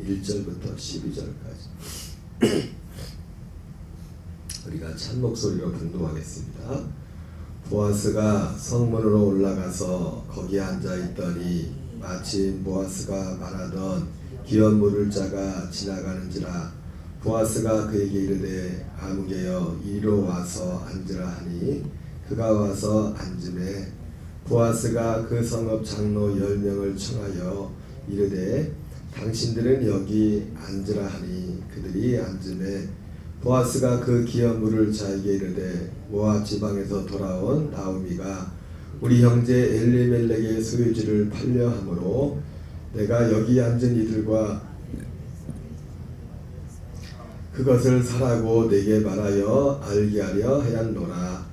1절부터 12절까지 우리가 찬 목소리로 분노하겠습니다. 보아스가 성문으로 올라가서 거기 앉아있더니 마침 보아스가 말하던 기업 물을 자가 지나가는지라. 보아스가 그에게 이르되 아무개여 이리로 와서 앉으라 하니 그가 와서 앉으매 보아스가 그 성읍 장로 10명을 청하여 이르되 당신들은 여기 앉으라 하니 그들이 앉으매 보아스가 그 기업 물을 자에게 이르되 모압 지방에서 돌아온 나오미가 우리 형제 엘리멜렉의 소유지를 팔려 함으로 내가 여기 앉은 이들과 그것을 사라고 내게 말하여 알게 하려 하였노라.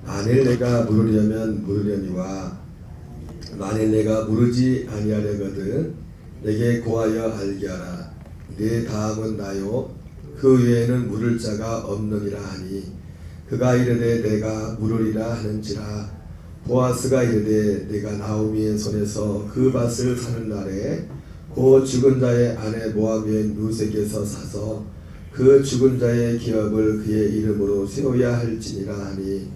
만일 내가 물으려면 물으려니와 만일 내가 물으지 아니하려거든 내게 고하여 알게 하라. 네 다음은 나요 그 외에는 물을 자가 없느니라 하니 그가 이르되 내가 물으리라 하는지라. 보아스가 이르되 내가 나오미의 손에서 그 밭을 사는 날에 그 죽은 자의 아내 모압의 루색에서 사서 그 죽은 자의 기업을 그의 이름으로 세워야 할지니라 하니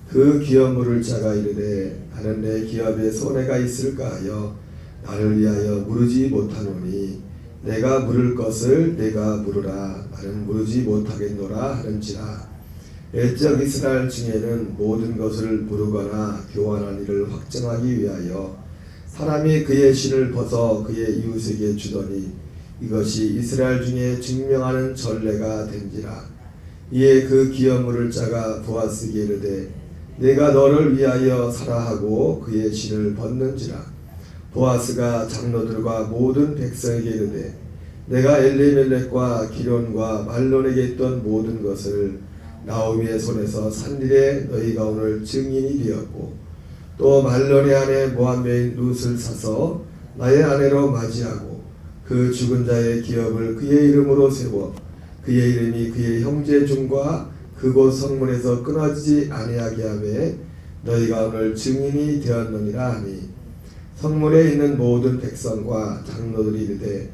그 기업 물을 자가 이르되 나는 내 기업에 손해가 있을까 하여 나를 위하여 물으지 못하노니 내가 물을 것을 내가 물으라. 나는 물으지 못하겠노라 하는지라. 애적 이스라엘 중에는 모든 것을 물으거나 교환한 일을 확정하기 위하여 사람이 그의 신을 벗어 그의 이웃에게 주더니 이것이 이스라엘 중에 증명하는 전례가 된지라. 이에 그 기업 물을 자가 보아스에게 이르되 내가 너를 위하여 사라 하고 그의 신을 벗는지라. 보아스가 장로들과 모든 백성에게 이르되 내가 엘리멜렉과 기론과 말론에게 있던 모든 것을 나오미의 손에서 산 일에 너희가 오늘 증인이 되었고 또 말론의 아내 모압여인 룻을 사서 나의 아내로 맞이하고 그 죽은 자의 기업을 그의 이름으로 세워 그의 이름이 그의 형제 중과 그곳 성문에서 끊어지지 아니하게 하매 너희가 오늘 증인이 되었느니라 하니 성문에 있는 모든 백성과 장로들이 이르되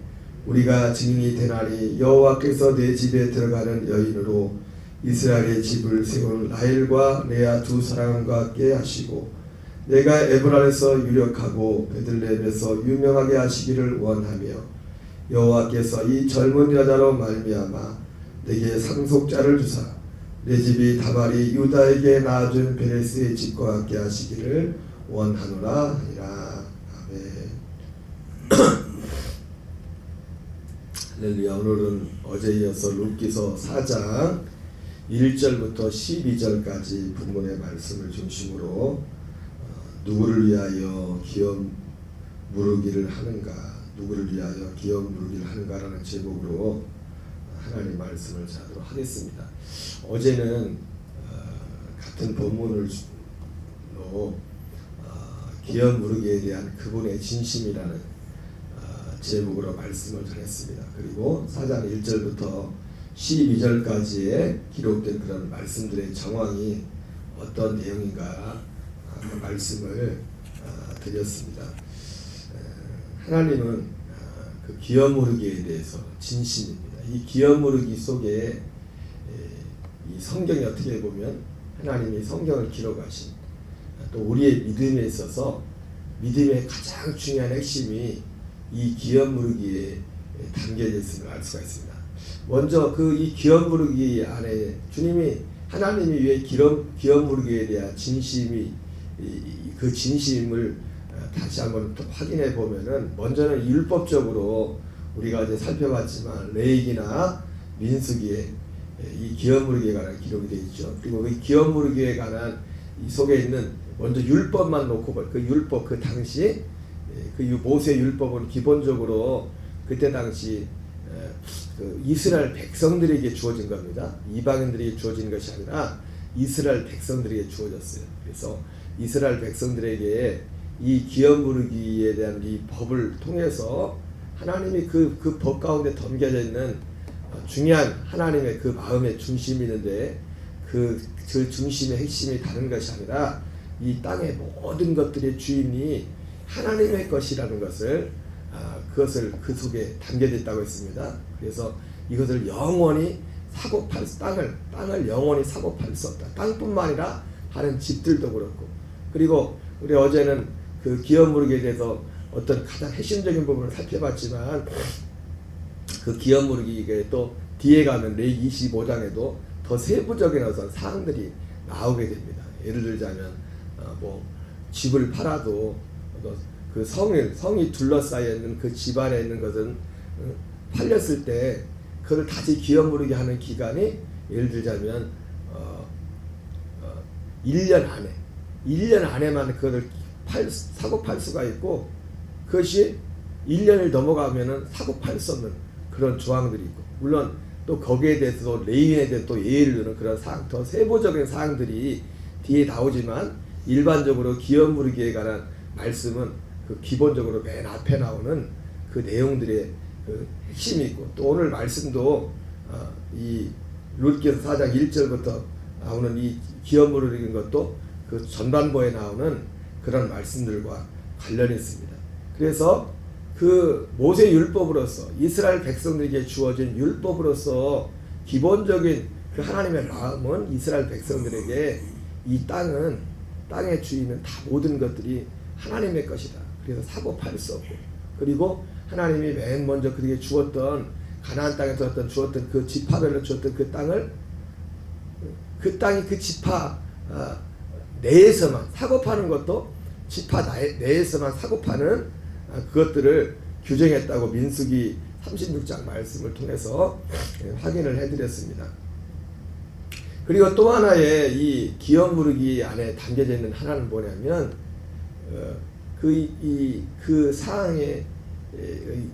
우리가 증인이 되나니 여호와께서 내 집에 들어가는 여인으로 이스라엘의 집을 세운 라헬과 레아 두 사람과 함께 하시고 내가 에브랄에서 유력하고 베들레헴에서 유명하게 하시기를 원하며 여호와께서 이 젊은 여자로 말미암아 내게 상속자를 주사 내 집이 다말이 유다에게 낳아준 베레스의 집과 함께 하시기를 원하노라 하니라. 아멘. 할렐루야. 오늘은 어제 이어서 룻기서 4장 1절부터 12절까지 본문의 말씀을 중심으로 누구를 위하여 기업 무르기를 하는가, 누구를 위하여 기업 무르기를 하는가라는 제목으로 하나님 말씀을 전하도록 하겠습니다. 어제는 같은 본문으로 기업 무르기에 대한 그분의 진심이라는 제목으로 말씀을 전했습니다. 그리고 4장 1절부터 12절까지에 기록된 그런 말씀들의 정황이 어떤 내용인가 그 말씀을 드렸습니다. 하나님은 그 기업 무르기에 대해서 진심입니다. 이 기업 무르기 속에 이 성경이 어떻게 보면 하나님이 성경을 기록하신 또 우리의 믿음에 있어서 믿음의 가장 중요한 핵심이 이 기업 무르기에 담겨져 있음을 알 수가 있습니다. 먼저 이 기업 무르기 안에 주님이 하나님이 왜 기업 무르기에 대한 진심이 그 진심을 다시 한번 또 확인해 보면은 먼저는 율법적으로 우리가 이제 살펴봤지만 레위기나 민수기에 이 기업 무르기에 관한 기록이 되어 있죠. 그리고 그 기업 무르기에 관한 이 속에 있는 먼저 율법만 놓고 그 율법 그 당시 그 모세 율법은 기본적으로 그때 당시 그 이스라엘 백성들에게 주어진 겁니다. 이방인들에게 주어진 것이 아니라 이스라엘 백성들에게 주어졌어요. 그래서 이스라엘 백성들에게 이 기업 무르기에 대한 이 법을 통해서 하나님이 그 법 가운데 담겨져 있는 중요한 하나님의 그 마음의 중심이 있는데 그 중심의 핵심이 다른 것이 아니라 이 땅의 모든 것들의 주인이 하나님의 것이라는 것을 그것을 그 속에 담겨져 있다고 했습니다. 그래서 이것을 영원히 사고 팔 땅을 영원히 사고 팔 수 없다. 땅뿐만 아니라 다른 집들도 그렇고. 그리고 우리 어제는 그 기업무르기에 대해서 어떤 가장 핵심적인 부분을 살펴봤지만 그 기업무르기에 또 뒤에 가면 레위기 25장에도 더 세부적인 어떤 사항들이 나오게 됩니다. 예를 들자면 뭐 집을 팔아도 그 성이 둘러싸여 있는 그 집안에 있는 것은 팔렸을 때 그걸 다시 기업무르게 하는 기간이 예를 들자면 1년 안에만 그걸 사고 팔 수가 있고, 그것이 1년을 넘어가면은 사고 팔 수 없는 그런 조항들이 있고, 물론 또 거기에 대해서 레위인에 대해 또 예를 두는 그런 사항, 더 세부적인 사항들이 뒤에 나오지만 일반적으로 기업무르기에 관한 말씀은 그 기본적으로 맨 앞에 나오는 그 내용들의 그 핵심이 있고, 또 오늘 말씀도 이 룻기서 4장 1절부터 나오는 이 기업무르기인 것도 그 전반부에 나오는 그런 말씀들과 관련이 있습니다. 그래서 그 모세 율법으로서 이스라엘 백성들에게 주어진 율법으로서 기본적인 그 하나님의 마음은 이스라엘 백성들에게 이 땅의 주인은 다 모든 것들이 하나님의 것이다. 그래서 사고 팔 수 없고, 그리고 하나님이 맨 먼저 그에게 주었던 가나안 땅에서 주었던 그 지파별로 주었던 그 땅을 그 땅이 그 지파 내에서만 사고 파는 것도 지파 내에서만 사고 파는 그것들을 규정했다고 민수기 36장 말씀을 통해서 확인을 해드렸습니다. 그리고 또 하나의 이 기업무르기 안에 담겨져 있는 하나는 뭐냐면 그 사항에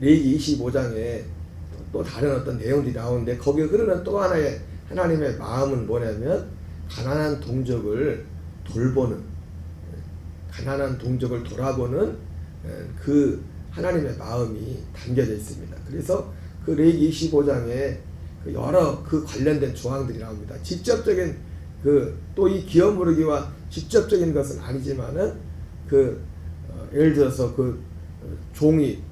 레위기 25장에 또 다른 어떤 내용들이 나오는데, 거기에 흐르는 또 하나의 하나님의 마음은 뭐냐면 가난한 동족을 돌아보는 그 하나님의 마음이 담겨져 있습니다. 그래서 그 레위기 25장에 여러 그 관련된 조항들이 나옵니다. 직접적인 또 이 기업무르기와 직접적인 것은 아니지만은 예를 들어서 종이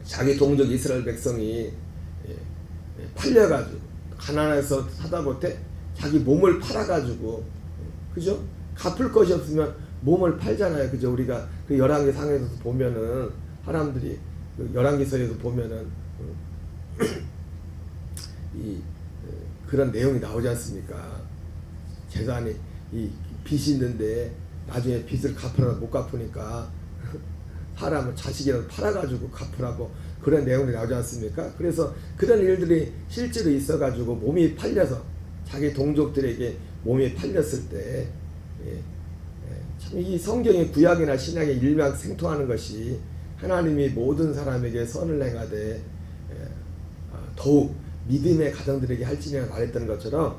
자기 동족 이스라엘 백성이 팔려가지고 가난해서 하다 못해 자기 몸을 팔아가지고, 그죠? 갚을 것이 없으면 몸을 팔잖아요, 그죠? 우리가 그 열왕기 상에서도 보면은 사람들이 열왕기서에도 보면은 그런 내용이 나오지 않습니까? 재산이 빚이 있는데 나중에 빚을 갚으라고 못 갚으니까 사람을 자식이라도 팔아가지고 갚으라고, 그런 내용들이 나오지 않습니까? 그래서 그런 일들이 실제로 있어가지고 몸이 팔려서 자기 동족들에게 몸이 팔렸을 때 참 이 성경의 구약이나 신약에 일맥상통하는 것이 하나님이 모든 사람에게 선을 행하되 더욱 믿음의 가정들에게 할지니라 말했던 것처럼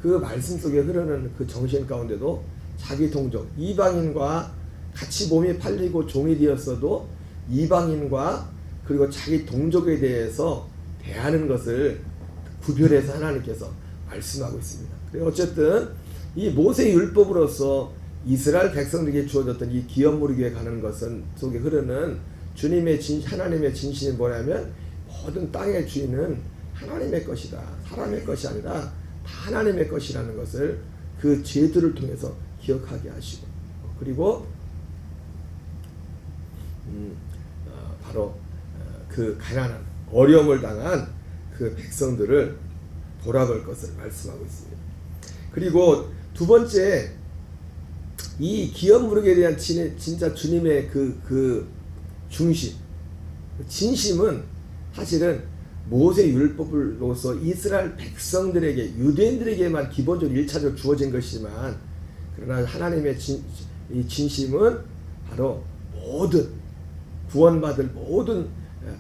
그 말씀 속에 흐르는 그 정신 가운데도 자기 동족 이방인과 같이 몸이 팔리고 종이 되었어도 이방인과 그리고 자기 동족에 대해서 대하는 것을 구별해서 하나님께서 말씀하고 있습니다. 그래서 어쨌든 이 모세 율법으로서 이스라엘 백성들에게 주어졌던 이 기업무르기에 가는 것은 속에 흐르는 하나님의 진실이 뭐냐면 모든 땅의 주인은 하나님의 것이다. 사람의 것이 아니라 다 하나님의 것이라는 것을 그 제도를 통해서 기억하게 하시고, 그리고 바로 그 가난한 어려움을 당한 그 백성들을 돌아볼 것을 말씀하고 있습니다. 그리고 두 번째, 이 기업무르기에 대한 진짜 주님의 그 중심, 진심은 사실은 모세 율법으로서 이스라엘 백성들에게, 유대인들에게만 기본적으로 1차적으로 주어진 것이지만, 그러나 하나님의 이 진심은 바로 모든 구원받을 모든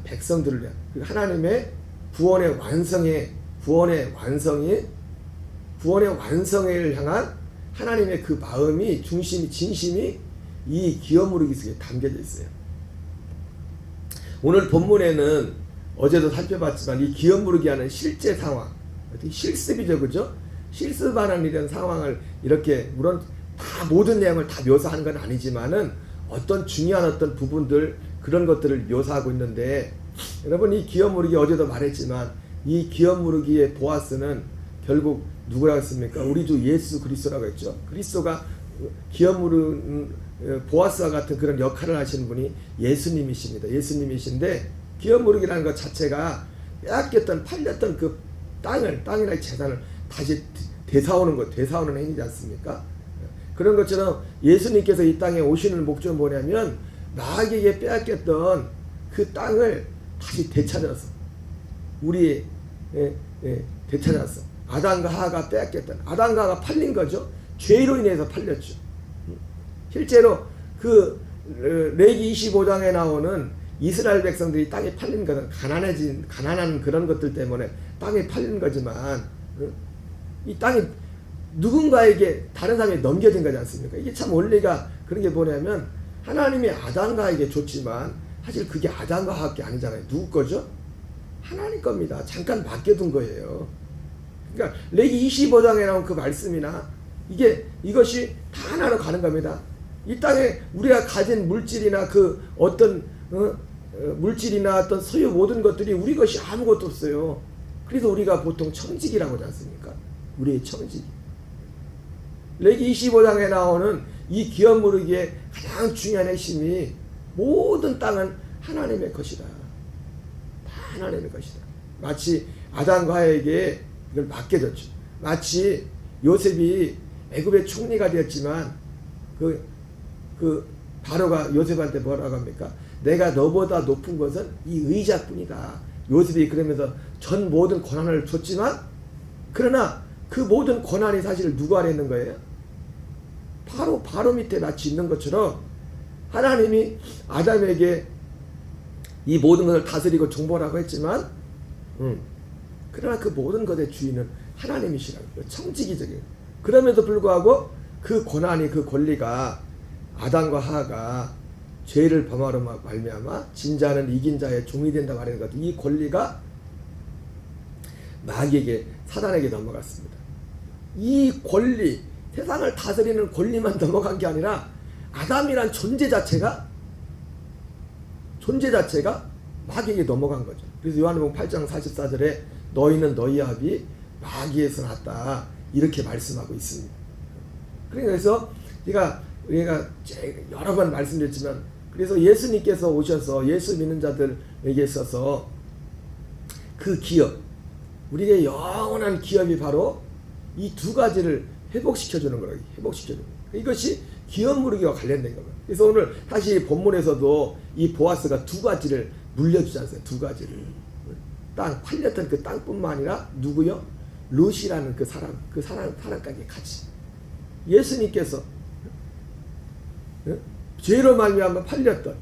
백성들을 위한 하나님의 구원의 완성을 향한 하나님의 그 마음이, 중심이, 진심이 이 기업무르기 속에 담겨져 있어요. 오늘 본문에는 어제도 살펴봤지만 이 기업무르기 하는 실제 상황, 실습이죠, 그죠? 실습하는 이런 상황을 이렇게, 물론 다 모든 내용을 다 묘사하는 건 아니지만은 어떤 중요한 어떤 부분들 그런 것들을 묘사하고 있는데 여러분 이 기업 무르기 어제도 말했지만 이 기업 무르기의 보아스는 결국 누구라고 했습니까? 우리 주 예수 그리스도라고 했죠. 그리스도가 기업 무르는 보아스와 같은 그런 역할을 하시는 분이 예수님이십니다. 예수님이신데 기업 무르기라는 것 자체가 빼앗겼던 팔렸던 그 땅이나 재산을 다시 되사오는 행위지 않습니까? 그런 것처럼 예수님께서 이 땅에 오시는 목적은 뭐냐면 나에게 빼앗겼던 그 땅을 다시 되찾아서 우리 되찾았어. 아담과 하와가 빼앗겼던 아담과 하와가 팔린 거죠. 죄로 인해서 팔렸죠. 실제로 그 레기 25장에 나오는 이스라엘 백성들이 땅에 팔린 것은 가난한 그런 것들 때문에 땅에 팔린 거지만 이 땅이 누군가에게 다른 사람에게 넘겨진 거지 않습니까? 이게 참 원리가 그런 게 뭐냐면 하나님이 아담과에게 줬지만 사실 그게 아담과 하와께 아니잖아요. 누구 거죠? 하나님 겁니다. 잠깐 맡겨둔 거예요. 그러니까 레기 25장에 나온 그 말씀이나 이것이 다 하나로 가는 겁니다. 이 땅에 우리가 가진 물질이나 그 어떤 물질이나 어떤 소유 모든 것들이 우리 것이 아무것도 없어요. 그래서 우리가 보통 청직이라고 하지 않습니까? 우리의 청직. 레기 25장에 나오는 이 기업 무르기의 가장 중요한 핵심이 모든 땅은 하나님의 것이다. 다 하나님의 것이다. 마치 아담과 하와에게 이걸 맡겨졌죠. 마치 요셉이 애굽의 총리가 되었지만 그 바로가 요셉한테 뭐라고 합니까? 내가 너보다 높은 것은 이 의자뿐이다. 요셉이 그러면서 전 모든 권한을 줬지만 그러나 그 모든 권한이 사실 누구 안에 있는 거예요? 바로 밑에 마치 있는 것처럼 하나님이 아담에게 이 모든 것을 다스리고 정복하라고 했지만 그러나 그 모든 것의 주인은 하나님이시라고 청지기적인. 그럼에도 불구하고 그 권한이 그 권리가 아담과 하와가 죄를 범하로 말미암아 진 자는 이긴 자의 종이 된다 말하는 것. 이 권리가 마귀에게 사단에게 넘어갔습니다. 이 권리 세상을 다스리는 권리만 넘어간 게 아니라 아담이란 존재 자체가 마귀에게 넘어간 거죠. 그래서 요한복음 8장 44절에 너희는 너희의 합이 마귀에서 났다 이렇게 말씀하고 있습니다. 그래서 우리가 여러 번 말씀드렸지만 그래서 예수님께서 오셔서 예수 믿는 자들에게 있어서 그 기업 우리에게 영원한 기업이 바로 이 두 가지를 회복시켜주는 거라고 회복시켜주는 거예요. 이것이 기업 무르기와 관련된 겁니다. 그래서 오늘 사실 본문에서도 이 보아스가 두 가지를 물려주지 않았어요. 두 가지를 팔렸던 그 땅뿐만 아니라 누구요? 롯이라는 그 사람까지 같이 예수님께서 죄로 말미암아 팔렸던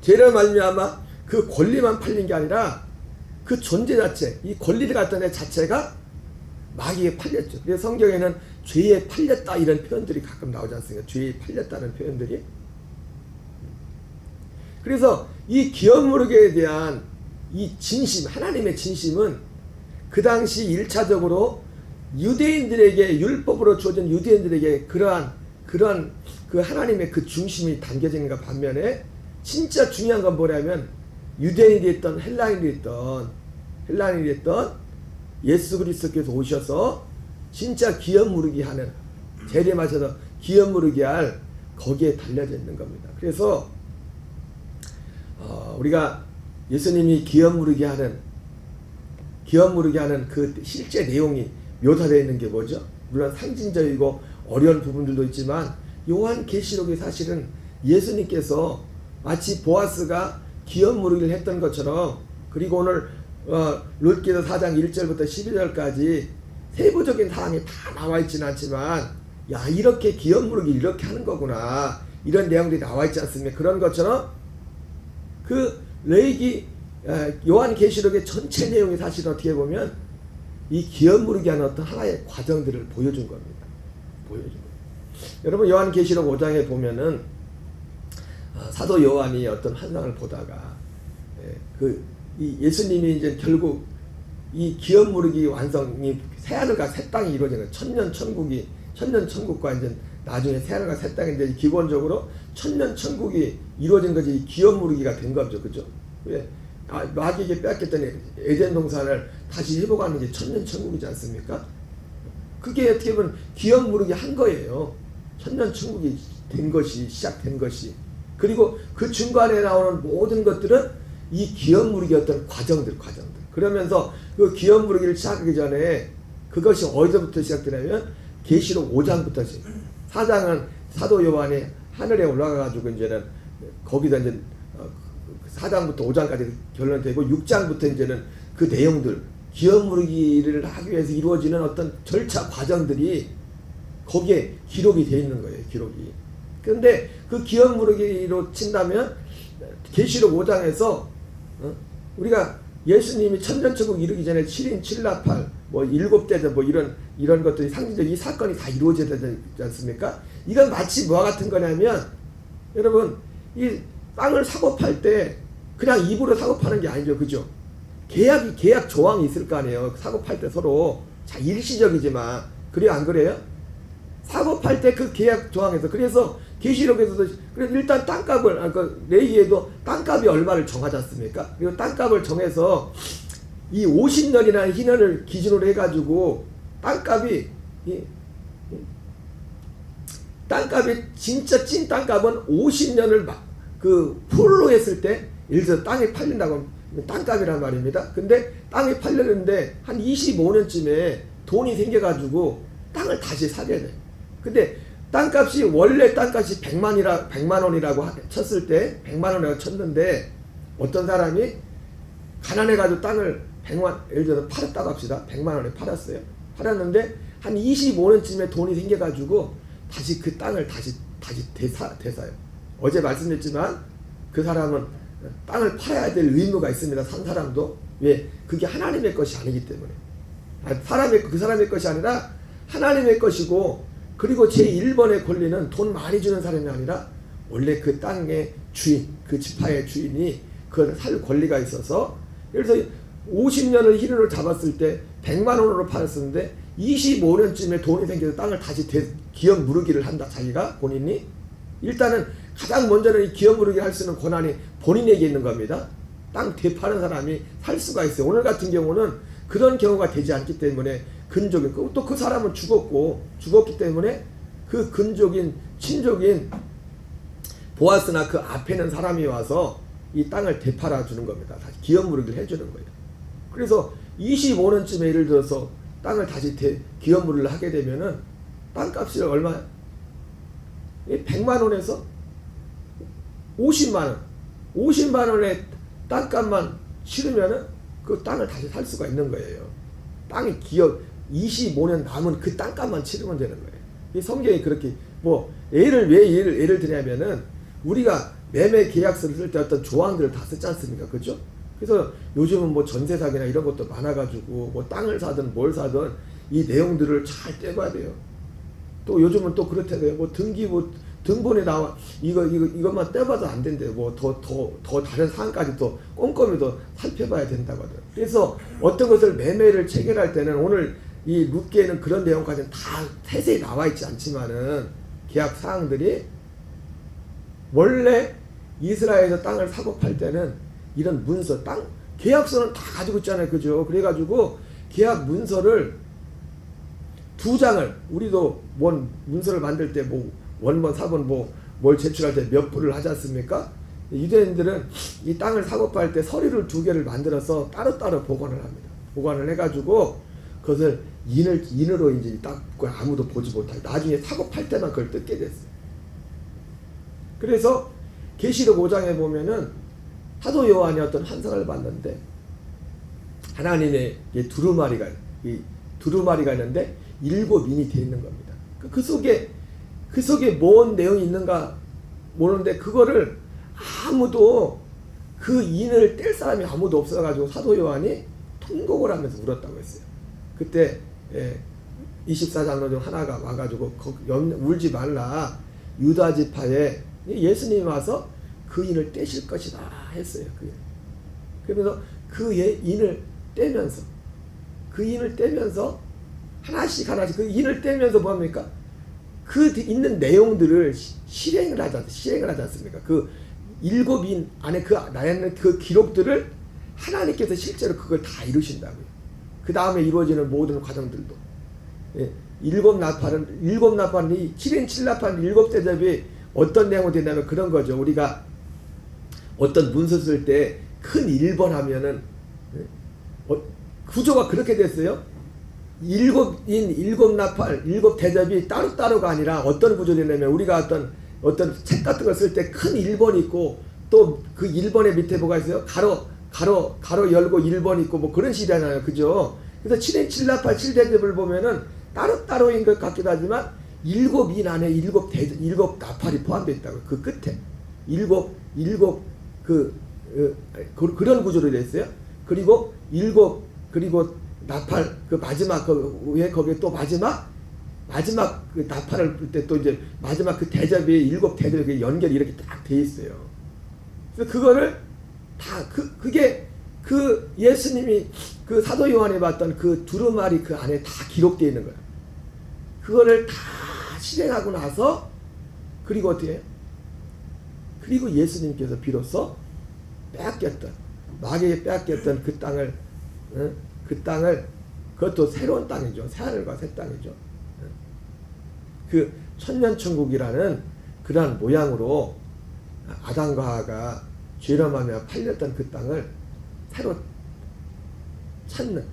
죄로 말미암아 그 권리만 팔린 게 아니라 그 존재 자체 이 권리를 갖던 애 자체가 마귀에 팔렸죠. 그래서 성경에는 죄에 팔렸다 이런 표현들이 가끔 나오지 않습니까? 죄에 팔렸다는 표현들이. 그래서 이 기업 무르기에 대한 이 진심 하나님의 진심은 그 당시 1차적으로 유대인들에게 율법으로 주어진 유대인들에게 그러한 그 하나님의 그 중심이 담겨진 것 반면에 진짜 중요한 건 뭐냐면 유대인이 됐던 헬라인이 됐던 예수 그리스도께서 오셔서 진짜 기업 무르기 하는 재림하셔서 기업 무르기 할 거기에 달려져 있는 겁니다. 그래서 우리가 예수님이 기업 무르기 하는 그 실제 내용이 묘사되어 있는 게 뭐죠? 물론 상징적이고 어려운 부분들도 있지만 요한계시록이 사실은 예수님께서 마치 보아스가 기업 무르기를 했던 것처럼 그리고 오늘 롯기서 4장 1절부터 12절까지 세부적인 사항이 다 나와 있지는 않지만 야 이렇게 기업 무르기 이렇게 하는 거구나 이런 내용들이 나와 있지 않습니까? 그런 것처럼 그 레위기 요한계시록의 전체 내용이 사실 어떻게 보면 이 기업 무르기 하는 어떤 하나의 과정들을 보여준 겁니다. 여러분 요한계시록 5장에 보면은 사도 요한이 어떤 환상을 보다가 이 예수님이 이제 결국 이 기업 무르기 완성이 새하늘과 새 땅이 이루어지는 천년 천국과 이제 나중에 새하늘과 새 땅인데 기본적으로 천년 천국이 이루어진 거지 기업 무르기가 된 거죠. 그죠? 왜? 마귀에게 뺏겼던 에덴 동산을 다시 회복하는 게 천년 천국이지 않습니까? 그게 어떻게 보면 기업 무르기 한 거예요. 천년 천국이 된 것이, 시작된 것이. 그리고 그 중간에 나오는 모든 것들은 이 기업 무르기 어떤 과정들. 그러면서 그 기업 무르기를 시작하기 전에 그것이 어디서부터 시작되냐면 계시록 5장부터 4장은 사도 요한이 하늘에 올라가가지고 이제는 거기다 이제 4장부터 5장까지 결론되고 6장부터 이제는 그 내용들 기업 무르기를 하기 위해서 이루어지는 어떤 절차 과정들이 거기에 기록이 되어 있는 거예요. 기록이. 그런데 그 기업 무르기로 친다면 계시록 5장에서 우리가 예수님이 천년천국 이르기 전에 7인 7나팔 뭐 7대전 뭐 이런 것들이 상징적 이 사건이 다 이루어져야 되지 않습니까? 이건 마치 뭐와 같은 거냐면 여러분 이 땅을 사고 팔 때 그냥 입으로 사고 파는 게 아니죠. 그죠? 계약 조항이 있을 거 아니에요. 사고 팔 때 서로 자 일시적이지만 그래요 안 그래요? 사고 팔 때 그 계약 조항에서 그래서 계시록에서도 그래서 일단 땅값을 레위기에도 땅값이 얼마를 정하지 않습니까? 그리고 땅값을 정해서 이 50년이라는 희년을 기준으로 해가지고 땅값이 진짜 찐 땅값은 50년을 그 풀로 했을 때 예를 들어 땅이 팔린다고 하면 땅값이란 말입니다. 근데 땅이 팔렸는데 한 25년쯤에 돈이 생겨가지고 땅을 다시 사게 돼. 근데 땅값이 원래 땅값이 100만 원이라고 쳤을 때 100만 원이라고 쳤는데 어떤 사람이 가난해가지고 땅을 100만 예를 들어 팔았다고 합시다. 100만 원에 팔았어요. 팔았는데 한 25년쯤에 돈이 생겨가지고 다시 그 땅을 다시 되사요. 어제 말씀드렸지만 그 사람은 땅을 팔아야 될 의무가 있습니다. 산 사람도. 왜? 그게 하나님의 것이 아니기 때문에. 그 사람의 것이 아니라 하나님의 것이고 그리고 제1번의 권리는 돈 많이 주는 사람이 아니라 원래 그 땅의 주인, 그 지파의 주인이 그걸 살 권리가 있어서 그래서 50년을 희륜을 잡았을 때 100만 원으로 팔았었는데 25년쯤에 돈이 생겨서 땅을 다시 기업 무르기를 한다. 자기가 본인이 일단은 가장 먼저는 이 기업 무르기를 할 수 있는 권한이 본인에게 있는 겁니다. 땅 되파는 사람이 살 수가 있어요. 오늘 같은 경우는 그런 경우가 되지 않기 때문에 근족인 또 그 사람은 죽었기 때문에 그 근족인 친족인 보아스나 그 앞에 있는 사람이 와서 이 땅을 되팔아 주는 겁니다. 다시 기업 무르기를 해주는 거예요. 그래서 25년쯤에 예를 들어서 땅을 다시 기업 무르기를 하게 되면은 땅값이 얼마? 100만 원에서 50만 원. 50만 원의 땅값만 치르면은 그 땅을 다시 살 수가 있는 거예요. 땅이 기업 25년 남은 그 땅값만 치르면 되는 거예요. 이 성경이 그렇게 뭐 예를 드냐면은 우리가 매매 계약서를 쓸 때 어떤 조항들을 다 쓰지 않습니까? 그죠? 그래서 요즘은 뭐 전세 사기나 이런 것도 많아가지고 뭐 땅을 사든 뭘 사든 이 내용들을 잘 떼봐야 돼요. 또 요즘은 또 그렇대요. 뭐 등본에 나와 이것만 떼봐도 안 된대요. 뭐 더 다른 사항까지 또 꼼꼼히 더 살펴봐야 된다고 하더라고요. 그래서 어떤 것을 매매를 체결할 때는 오늘 이 룻기에는 그런 내용까지는 다 세세히 나와 있지 않지만은 계약 사항들이 원래 이스라엘에서 땅을 사고 팔 때는 이런 문서 계약서는 다 가지고 있잖아요. 그죠? 그래가지고 계약 문서를 2장을 우리도 문서를 만들 때 뭐 원본 사본 뭘 제출할 때 몇 부를 하지 않습니까? 유대인들은 이 땅을 사고 팔 때 서류를 2개를 만들어서 따로따로 보관을 합니다. 보관을 해가지고 그것을 인으로 이제 딱 아무도 보지 못하게 나중에 사고 팔 때만 그걸 뜯게 됐어요. 그래서 계시록 5장에 보면은 사도 요한이 어떤 환상을 봤는데 하나님의 두루마리가 있는데 7인이 되어 있는 겁니다. 그 속에 뭔 내용이 있는가 모르는데 그거를 아무도 그 인을 뗄 사람이 아무도 없어가지고 사도 요한이 통곡을 하면서 울었다고 했어요. 그때 24장로 중 하나가 와가지고 울지 말라 유다 지파에 예수님이 와서 그 인을 떼실 것이다 했어요. 그러면서 그 인을 떼면서 하나씩 그 인을 떼면서 뭐합니까? 그 있는 내용들을 실행을 하지 않습니까? 그 일곱인 안에 그 나에는 그 기록들을 하나님께서 실제로 그걸 다 이루신다고요. 그 다음에 이루어지는 모든 과정들도. 예, 일곱 나팔은 이 7인 7나팔 일곱 대접이 어떤 내용이 되냐면 그런 거죠. 우리가 어떤 문서 쓸 때 큰 1번 하면은 구조가 그렇게 됐어요. 일곱인 일곱 나팔 일곱 대접이 따로따로가 아니라 어떤 구조되냐면 우리가 어떤 책 같은 걸 쓸 때 큰 1번이 있고 또 그 1번의 밑에 뭐가 있어요? 가로 열고 1번 있고 뭐 그런 식이잖아요. 그죠? 그래서 7인 7나팔 7대접을 보면은 따로따로인 것 같기도 하지만 일곱인 안에 일곱 나팔이 포함되어 있다고. 그 끝에 그런 구조로 되어 있어요. 그리고 그리고 나팔 그 마지막 왜 거기에 또 마지막 그 나팔을 불 때 또 이제 마지막 그 대접이 일곱 대접이 연결이 이렇게 딱 돼 있어요. 그래서 그거를 다 그게 그 예수님이 그 사도 요한에 봤던 그 두루마리 그 안에 다 기록되어 있는 거예요. 그거를 다 실행하고 나서 그리고 어떻게 해요? 그리고 예수님께서 비로소 마귀에게 빼앗겼던 그 땅을 그것도 새로운 땅이죠. 새하늘과 새 땅이죠. 그 천년천국이라는 그러한 모양으로 아담과 하와가 죄로 말미암아 팔렸던 그 땅을 새로 찾는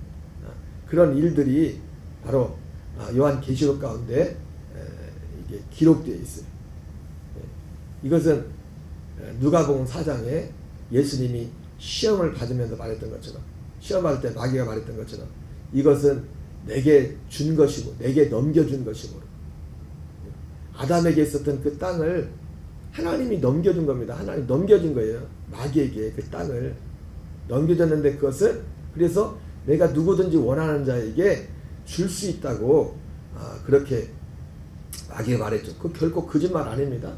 그런 일들이 바로 요한계시록 가운데 이게 기록되어 있어요. 이것은 누가복음 4장에 예수님이 시험을 받으면서 말했던 것처럼 시험할 때 마귀가 말했던 것처럼 이것은 내게 준 것이고 내게 넘겨준 것이고 아담에게 있었던 그 땅을 하나님이 넘겨준 겁니다. 하나님 넘겨준 거예요. 마귀에게 그 땅을 넘겨줬는데 그것을 그래서 내가 누구든지 원하는 자에게 줄 수 있다고 그렇게 마귀가 말했죠. 그 결코 거짓말 아닙니다.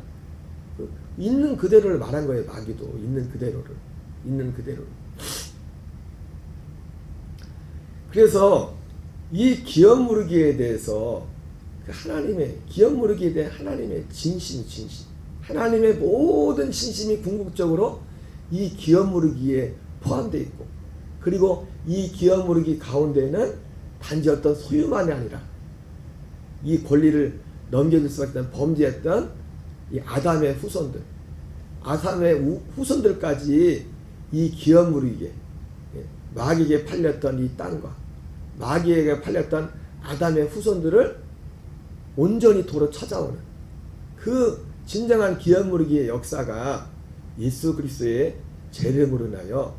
있는 그대로를 말한 거예요. 마귀도 있는 그대로를. 그래서 이 기업 무르기에 대해서 기업 무르기에 대한 하나님의 진심 하나님의 모든 진심이 궁극적으로 이 기업 무르기에 포함되어 있고 그리고 이 기업 무르기 가운데는 단지 어떤 소유만이 아니라 이 권리를 넘겨줄 수밖에 없는 범죄했던 이 아담의 후손들까지 이 기업 무르기에 마귀에게 팔렸던 이 땅과 마귀에게 팔렸던 아담의 후손들을 온전히 도로 찾아오는 그 진정한 기업 무르기의 역사가 예수 그리스도의 재림으로 인하여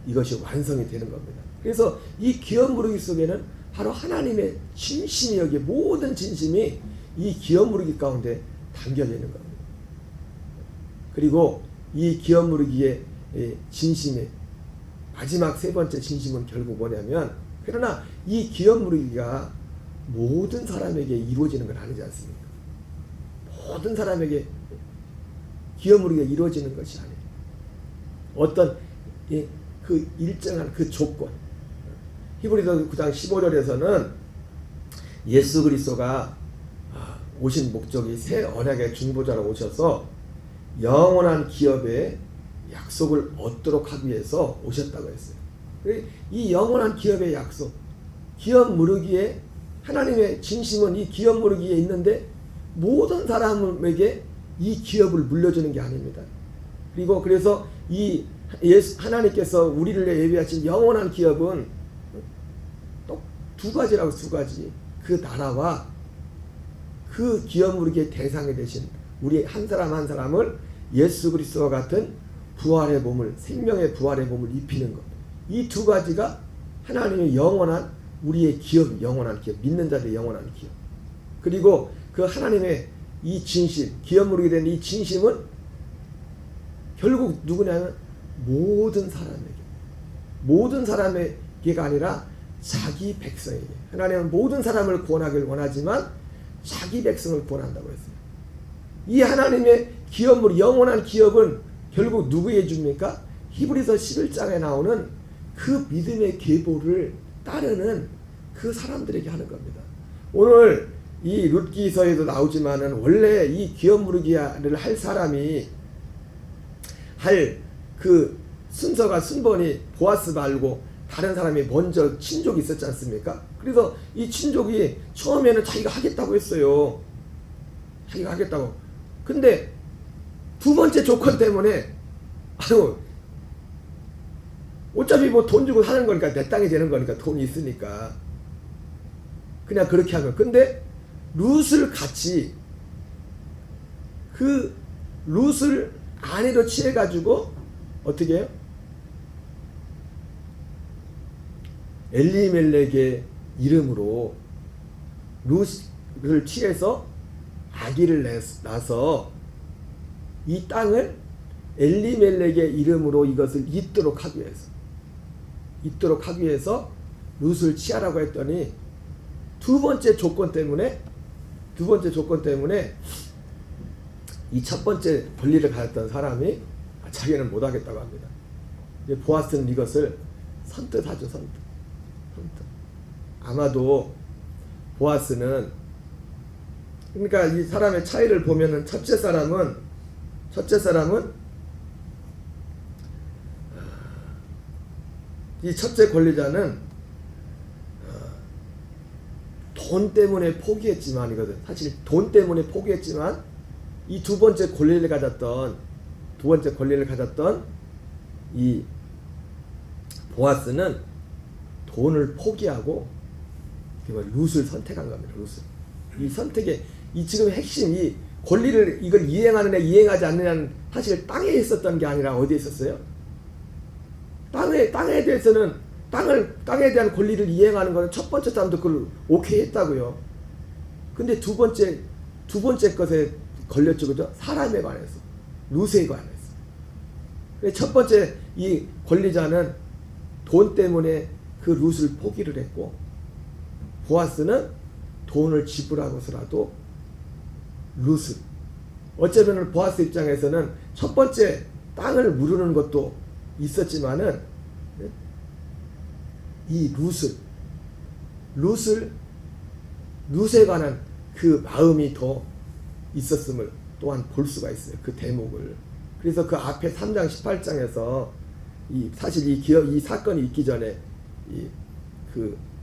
이것이 완성이 되는 겁니다. 그래서 이 기업 무르기 속에는 바로 하나님의 진심이 여기 모든 진심이 이 기업 무르기 가운데 담겨져 있는 겁니다. 그리고 이 기업 무르기의 진심의 마지막 세 번째 진심은 결국 뭐냐면 그러나 이 기업 무르기가 모든 사람에게 이루어지는 건 아니지 않습니까? 모든 사람에게 기업 무르기가 이루어지는 것이 아니에요. 어떤 그 일정한 그 조건 히브리서 9장 15절에서는 예수 그리스도가 오신 목적이 새 언약의 중보자로 오셔서 영원한 기업의 약속을 얻도록 하기 위해서 오셨다고 했어요. 이 영원한 기업의 약속, 기업 무르기에 하나님의 진심은 이 기업 무르기에 있는데 모든 사람에게 이 기업을 물려주는 게 아닙니다. 그리고 그래서 이 하나님께서 우리를 예비하신 영원한 기업은 또 두 가지라고 두 가지. 그 나라와 그 기업 무르기의 대상이 되신 우리 한 사람 한 사람을 예수 그리스도와 같은 부활의 몸을 생명의 부활의 몸을 입히는 것. 이 두 가지가 하나님의 영원한 우리의 기업, 영원한 기업, 믿는 자들의 영원한 기업. 그리고 그 하나님의 이 진심, 기업 무르게 된 이 진심은 결국 누구냐면 모든 사람에게가 아니라 자기 백성에게. 하나님은 모든 사람을 구원하길 원하지만 자기 백성을 구원한다고 했어요. 이 하나님의 기업으로 영원한 기업은 결국 누구에게 줍니까? 히브리서 11장에 나오는 그 믿음의 계보를 따르는 그 사람들에게 하는 겁니다. 오늘 이 룻기서에도 나오지만은 원래 이 기업 무르기를 할 사람이 할 그 순서가 순번이 보아스 말고 다른 사람이 먼저 친족이 있었지 않습니까? 그래서 이 친족이 처음에는 자기가 하겠다고 했어요. 자기가 하겠다고. 근데 두 번째 조건 때문에 아유 어차피 뭐 돈 주고 사는 거니까 내 땅이 되는 거니까 돈이 있으니까 그냥 그렇게 하면. 근데 룻을 같이 그 룻을 아내로 취해가지고 어떻게 해요? 엘리멜렉의 이름으로 룻을 취해서 아기를 낳아서 이 땅을 엘리멜렉의 이름으로 이것을 잇도록 하기 위해서 룻을 취하라고 했더니 두 번째 조건 때문에 이 첫 번째 권리를 가졌던 사람이 자기는 못하겠다고 합니다. 보아스는 이것을 선뜻하죠. 선뜻. 아마도 보아스는 그러니까 이 사람의 차이를 보면은 첫째 사람은 이 첫째 권리자는 돈 때문에 포기했지만이거든. 사실 돈 때문에 포기했지만 이 두 번째 권리를 가졌던 이 보아스는 돈을 포기하고 룻을 선택한 겁니다. 룻을. 이 선택의 이 지금 핵심 이 권리를 이걸 이행하느냐 이행하지 않느냐는 사실 땅에 있었던 게 아니라 어디에 있었어요? 땅에 대해서는 땅에 대한 권리를 이행하는 거는 첫 번째 사람도 그걸 오케이 했다고요. 근데 두 번째 것에 걸렸죠. 그죠? 사람에 관해서. 룻에 관해서. 첫 번째 이 권리자는 돈 때문에 그 룻을 포기를 했고 보아스는 돈을 지불하고서라도 룻을 어쩌면 보아스 입장에서는 첫 번째 땅을 무르는 것도 있었지만은 이 룻에 관한 그 마음이 더 있었음을 또한 볼 수가 있어요. 그 대목을. 그래서 그 앞에 3장 18장에서 사실 이 사건이 있기 전에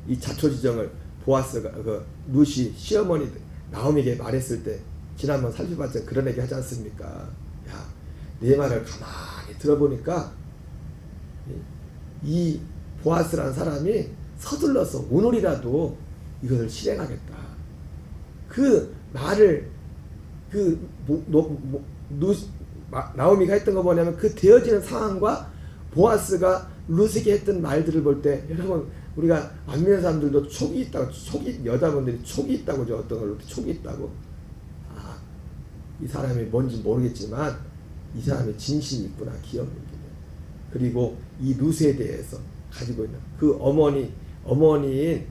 이 자초지정을 보아스가 룻이 시어머니 나오미에게 말했을 때 지난번 살펴봤자 그런 얘기 하지 않습니까? 야, 내 말을 가만히 들어보니까 이 보아스라는 사람이 서둘러서 오늘이라도 이것을 실행하겠다. 그 말을 나오미가 했던 거 뭐냐면 그 되어지는 상황과 보아스가 룻에게 했던 말들을 볼 때 여러분 우리가 안 믿는 사람들도 촉이 있다고 여자분들이 촉이 있다고 저 어떤 걸로 촉이 있다고 이 사람이 뭔지 모르겠지만 이 사람의 진심이 있구나 기억력이. 그리고 이 룻에 대해서 가지고 있는 그 어머니인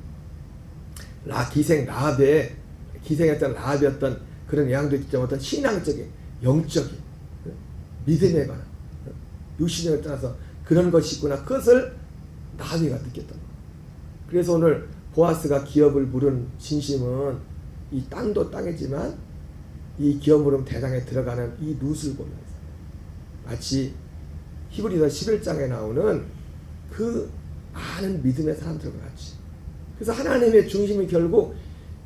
기생했던 라합이었던 그런 양도 있지만 어떤 신앙적인 영적인 믿음에 관한 육신을 떠나서 그런 것이 있구나. 그것을 나미가 느꼈던 거예요. 그래서 오늘 보아스가 기업을 물은 진심은 이 땅도 땅이지만 이 기업 물음 대상에 들어가는 이 룻을 보면서 마치 히브리서 11장에 나오는 그 많은 믿음의 사람들과 같이. 그래서 하나님의 중심이 결국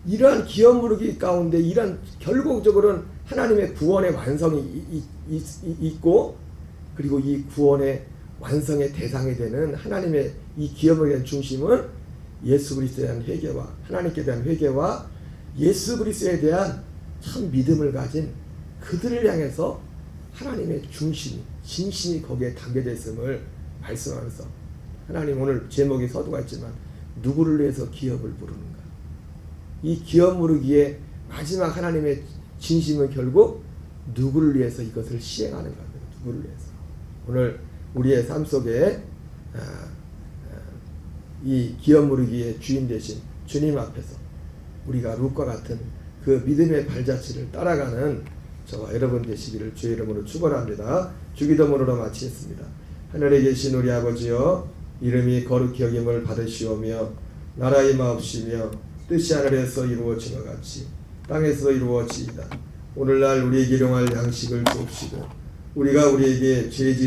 이러한 기업 무르기 가운데 이러한 결국적으로는 하나님의 구원의 완성이 있고 그리고 이 구원의 완성의 대상이 되는 하나님의 이 기업에 대한 중심은 예수 그리스도에 대한 회개와 하나님께 대한 회개와 예수 그리스도에 대한 참 믿음을 가진 그들을 향해서 하나님의 중심이 진심이 거기에 담겨져 있음을 말씀하면서 하나님 오늘 제목이 서두가 있지만 누구를 위해서 기업을 부르는가. 이 기업 무르기의 마지막 하나님의 진심은 결국 누구를 위해서 이것을 시행하는 겁니다. 누구를 위해서. 오늘 우리의 삶 속에 이 기업 무르기의 주인 되신 주님 앞에서 우리가 룻과 같은 그 믿음의 발자취를 따라가는 저와 여러분 되시기를 주의 이름으로 축원합니다. 주기도문으로 마치겠습니다. 하늘에 계신 우리 아버지여 이름이 거룩히 여김을 받으시오며 나라의 마옵시며 뜻이 하늘에서 이루어짐과 같이 땅에서 이루어지이다. 오늘날 우리에게 일용할 양식을 주옵시고 우리가 우리에게 죄지